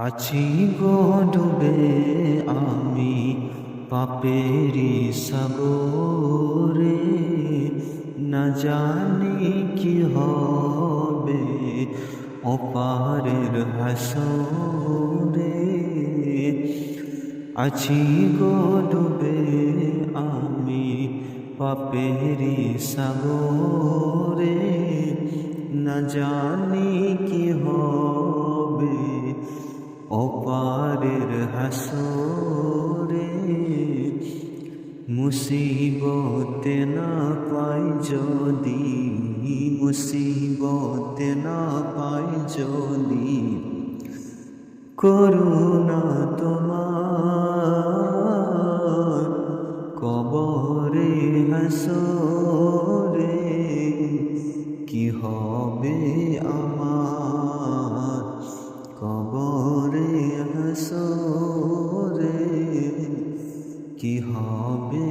আছি গো ডুবে আমি পাপেরি সাগরে, না জানি কি হবে ওপারের হাসরে। আছি গো ডুবে আমি পাপেরি সাগরে, না জানি কি হবে ওপারের হাসরে। মুসিবতে না পাই যদি, মুসিবতে না পাই যদি, করুণা তোমার কবরে হাসরে। কি হবে আমার কবরে হাসরে, কি হবে